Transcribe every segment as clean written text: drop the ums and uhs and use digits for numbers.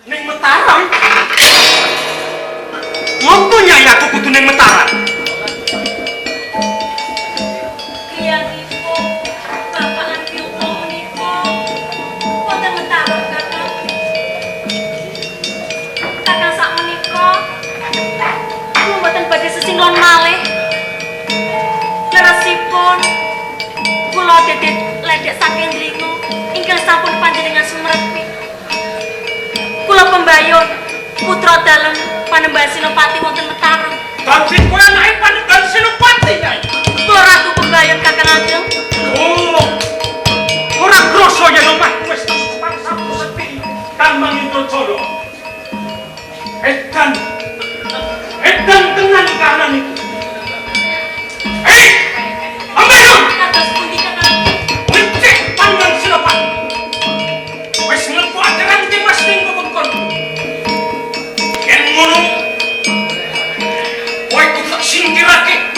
Ning Mataram. Ngopo nyai aku kudu ning Mataram? Griyanipun Bapak Andi Upo menika wonten Mataram Kakang. Kakang sakmenika kula mboten badhe sesinggon malih. Leresipun kula dedet ledek saking Dringo ingkang sampun panjenengan sumrepi. Kula Pembayun putra dalem Panembahan Senopati wonten Mataram. Dadi kowe anake Panembahan Senopati, Nyai. Kula Ratu Pembayun Kakang Ageng. Oh. Ora krasa yen omah wis sampun sepi kan Mangindrajala. Edan tenan kahanan iki. Ambayun! Kados pundi Kakang? Becik Panembahan Senopati. Wis mlebu ajaran Dimas ning wewengkon. Yen ngono, kowe kudu tak singkirake.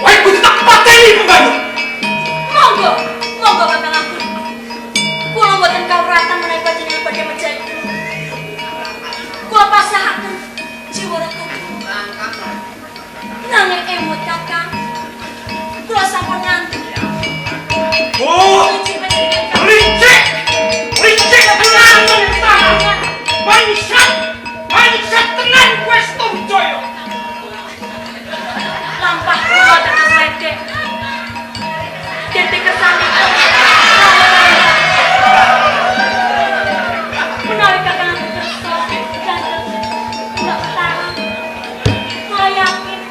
Kowe kudu tak pateni Pembayun. Monggo Kakang Agung. Kula mboten kawratan menawi panjenengan badhe mejahi. Kula pasrahaken jiwa ratu. Nanging emut Kakang. Kula sampun ngantuk. Oh, licik tenan tenan. Bangsat tenan kowe Stonjaya. Lampah kula dados ledek. Dadi kesanipun. Menawi Kakang Agung kersa ganteng ndak Mataram. Kula yakin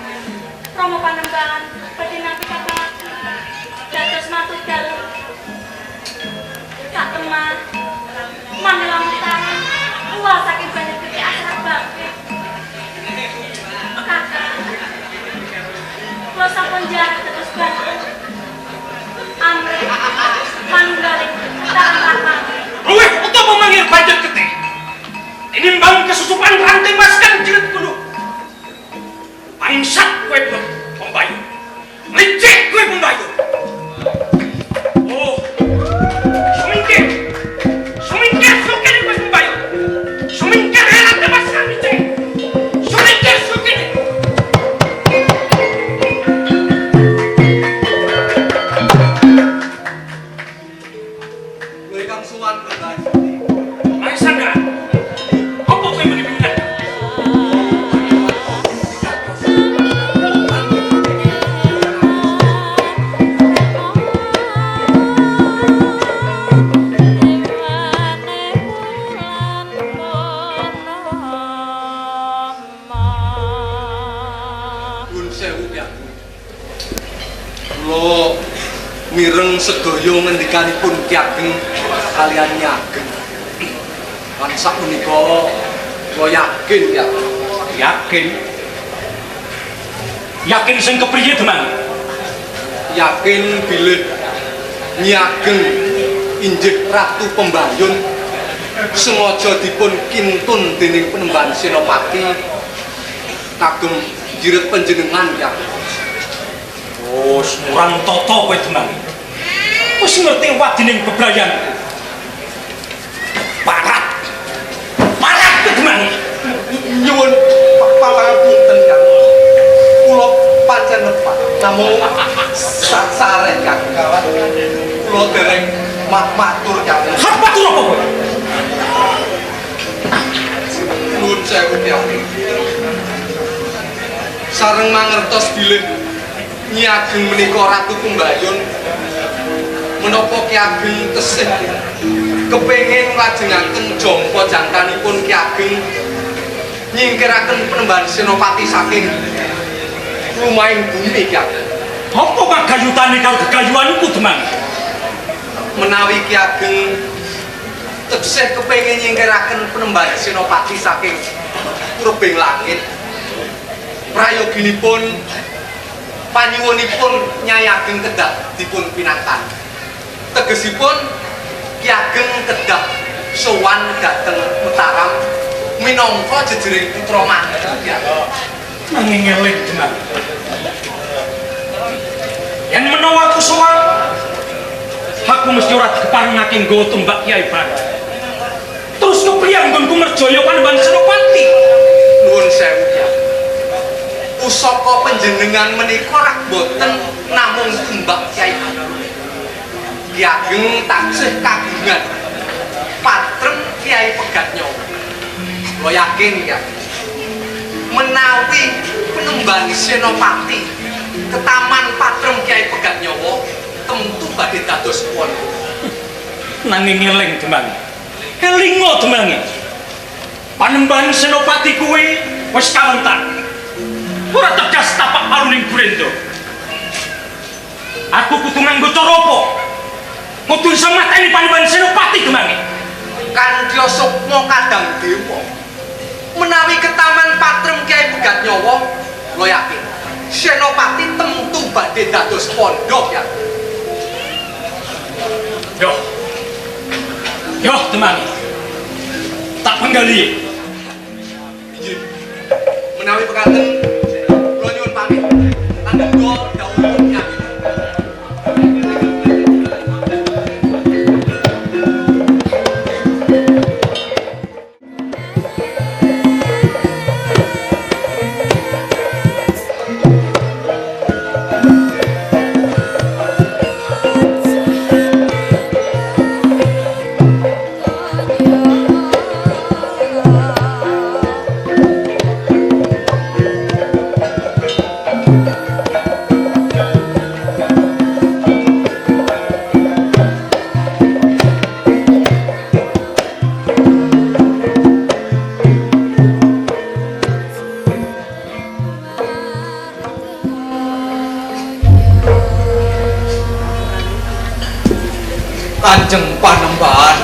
Rama Panembahan badhe nampi Kakang Agung dados matu dalem. Kak Temah Manila Mataram luas saking banyak gede asra bakti. Kakang kula sampun jarang dados ganteng. Amrih manunggaling Mataram Rahmat. Luwih utawa mangir banjur getih. Tinimbang kesusupan ranting mas kang jerit kudu. Bangsat kowe Pembayun. Licik kowe Pembayun. Oh. Sumingkir sukene kowe Pembayun. Sumingkir helat mas kang licik. Sumingkir sukene. Kowe kang suwan Bapak. Maesandra. Apa kowe muni pindah? Nuwun sewu Ki Ageng. Kula mireng sedaya ngendikanipun Ki Ageng kaliyan Nyi Ageng. Lan sakmenika kula yakin Ki Ageng. Yakin sing kepriye Demang? Yakin bilih Nyi Ageng injih Ratu Pembayun sengaja dipun kintun dening Panembahan Senopati kagem jiret panjenengan Ki Ageng. Oh, murang tata kowe Demang. Wis ngerti wadining bebrayan. Parat kowe Demang. Nyuwun pangapunten Kang. Kula pancen nepak namung sasaren Kang. Kula dereng matur Kang. Matur apa kowe? Nuwun sewu Ki Ageng. Sareng mangertos bilih Nyi Ageng menika Ratu Pembayun. Menapa Ki Ageng tesih kepengin nglajengaken jangka jangkanipun Ki Ageng nyingkiraken Panembahan Senopati saking lumahing bumi Ki Ageng. Apa kagayutane karo gegayuhanku Demang? Menawi Ki Ageng tesih kepengin nyingkiraken Panembahan Senopati saking purbing langit, prayoginipun panyuwunipun Nyai Ageng kedah dipun pinantan. Tegesipun Ki Ageng kedah sowan dhateng Mataram minangka jejering putra mantu Ki Ageng. Nanging eling Demang. Yen menawa aku sowan, aku mesti ora dikeparengake nggawa tembak Kyai Barat. Terus kepriye priyang nggonku merjaya Panembahan Senopati? Nuwun sewu ya. Pusaka panjenengan menika rak boten namung tumbak Kyai. Ki Ageng taksih kagungan patrem Kyai Pegatnyawa. Kula yakin ya. Menawi Panembahan Senopati ketaman patrem Kyai Pegatnyawa tentu badhe dados pondok. Nanging eling Demang. Elinga Demang. Panembahan Senopati kuwi wis kawentar. Ora tegas tapak paruning Brenda. Aku kudu nganggo cara apa? Kudu iso mateni Panembahan Senopati Demang. Kandya Sukma Kadang Dewa. Menawi ketaman patrem Kyai Pegatnyawa, kula yakin Senopati tentu badhe dados pondok ya. Yo Demang. Tak penggali. Injih. Menawi pekaten kula nyuwun pamit. Tandha dawuh nyami. Kanjeng Panembahan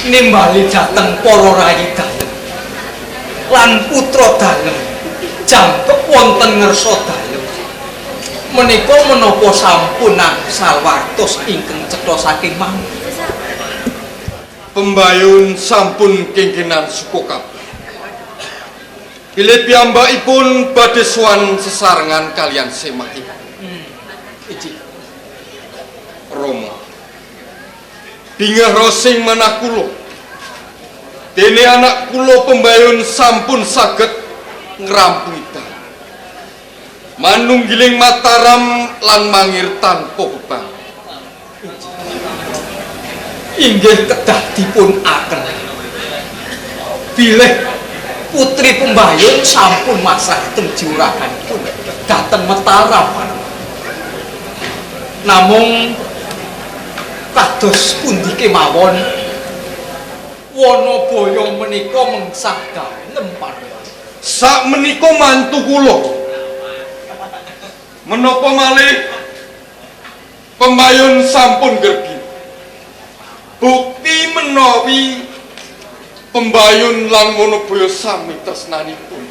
nimbali dhateng para rayi dalem lan putra dalem jangkep wonten ngersa dalem menika menapa sampun angsal wartos ingkang cetha saking mangke. Pembayun sampun kengkenan suku kabeh. Bilih piyambakipun badhe sowan sesarengan kalian semahipun. Iji Rama bingah rosing manah kula. Dene anak kula Pembayun sampun saged ngrampungi manunggiling Mataram lan mangir tanpa beban. inggih kedah dipun aken. Bilih putri Pembayun sampun masrah teng juraganipun dhateng Mataram. Namung kados pundi kemawon Wanabaya menika mengsah dalem Panembahan. Sak menika mantu kula. Menapa malih Pembayun sampun gergi. Bukti menawi Pembayun lan Wanabaya sami tresnanipun.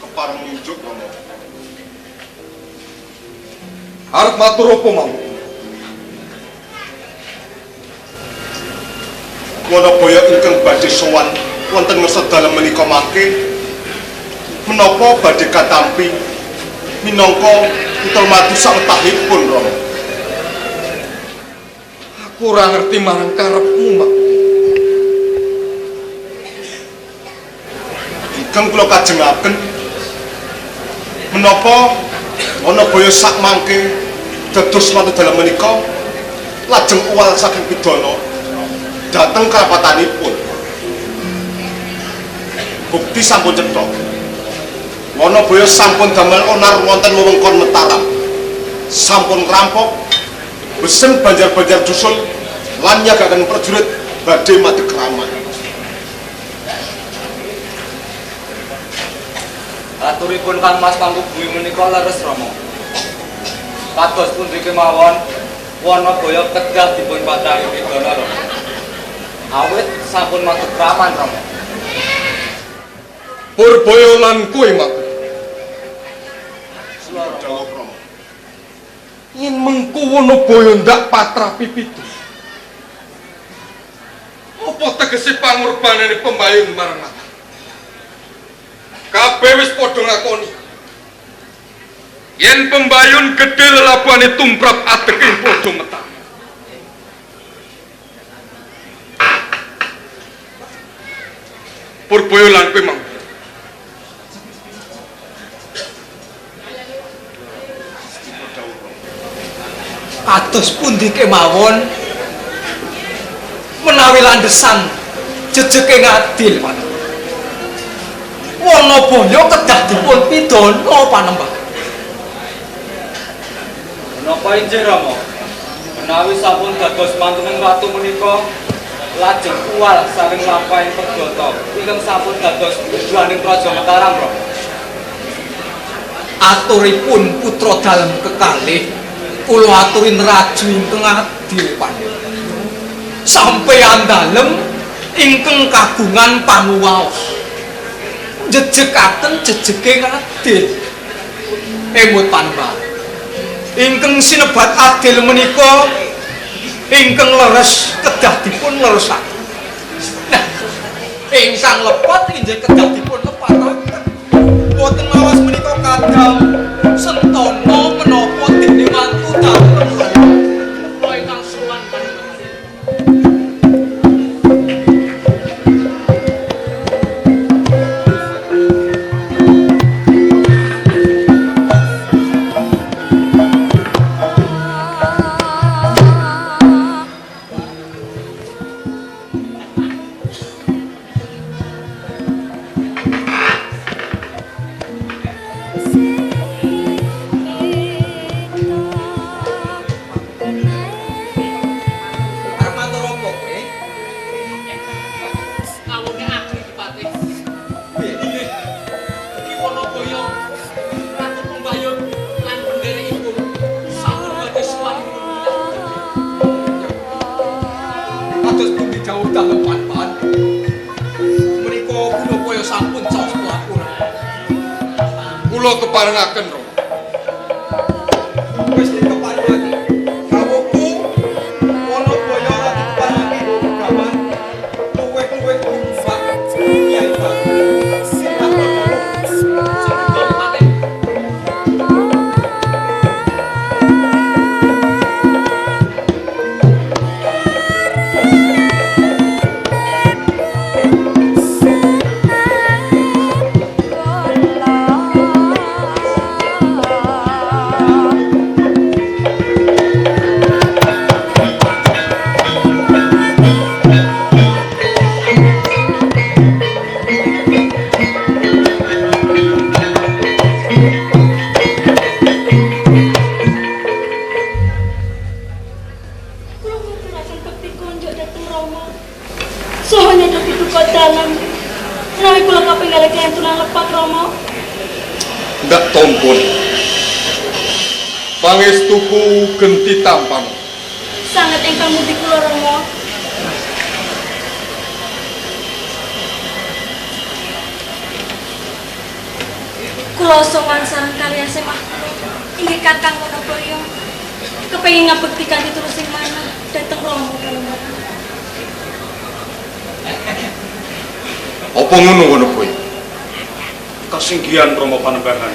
Kepareng nunjuk Rama. Arep matur apa mawon? Wanabaya ingkang badhe sowan wonten ngersa dalem menika mangke menapa badhe katampi minangka putra mati sametahipun Rama. Aku ora ngerti marang karepmu, Mak. Ingkang kula kajengaken menapa Wanabaya sak mangke dados wonten dalem menika lajeng uwal saking pidana dhateng kerabatanipun. Bukti sampun cetha. Wanabaya sampun damel onar wonten wewengkon Mataram. Sampun ngrampok besen banjar-banjar dusun lan nyagaken prajurit badhe madekraman. Aturipun Kang Mas Pangku Bumi menika leres Rama. Kados pundi kemawon Wanabaya kedah dipun patrahi pidana Rama. Awit sampun madekraman Rama. Purbaya lan kowe, Mak. Jawab Rama. Yen mengko Wanabaya ndak patra pipitu. Apa tegese pangorbanane Pembayun marang Mataram? Kabeh wis padha ngakoni. Yen Pembayun gedhe lelabuhane tumrap adeking padha Mataram. Purbaya lan kowe mang. Atus pundi kemawon menawi landesan jejeke ngadil Panembahan. Wanabaya kedah dipun pidana Panembahan. Menapa injih Rama? Menawi sampun dados mantuning ratu menika lajeng kuwal saking lampahing pegata ingkang sampun dados tujuaning Praja Mataram Rama. Aturipun putra dalem kekalih kula aturin raju ingkang adil Panembahan. Sampeyan dalem ingkang kagungan panuwaos jejekaken jejeke adil. Emut Panembahan ingkang sinebat adil menika ingkang leres kedah dipun leresaken. Nah, ingkang lepat inggih kedah dipun lepataken. Boten mawas menika kadang sentana menapa dening mantu dalem kula ingkang sowan Panembahan. Kula keparengaken Rama. Wis keparengake. Kawuku Wanabaya lagi keparengake gaman luwih-luwih umbak Kyai Bagus. Soalnya dok itu kok dalam. Menawi kula kapinggal kentunan lepat Rama. Ndak tompon. Pangestuku genti tampan. Sangat ingkang mugi kula Rama. Kula sowan sareng kaliyan semah kula. Inggih Kakang Wanabaya. Kepengin ngabekti kanthi terus ing manah dhateng Rama Panembahan. Apa ngono ngono kowe? Kasinggihan Rama Panembahan.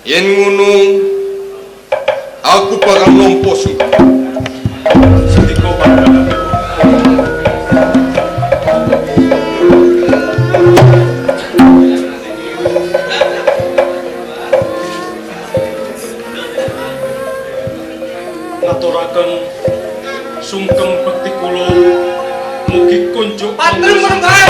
Yen ngono aku bakal nampa sungkem. Sendika Panembahan. Ngaturaken sungkem bekti kula mugi kunjuk Patrem Panembahan.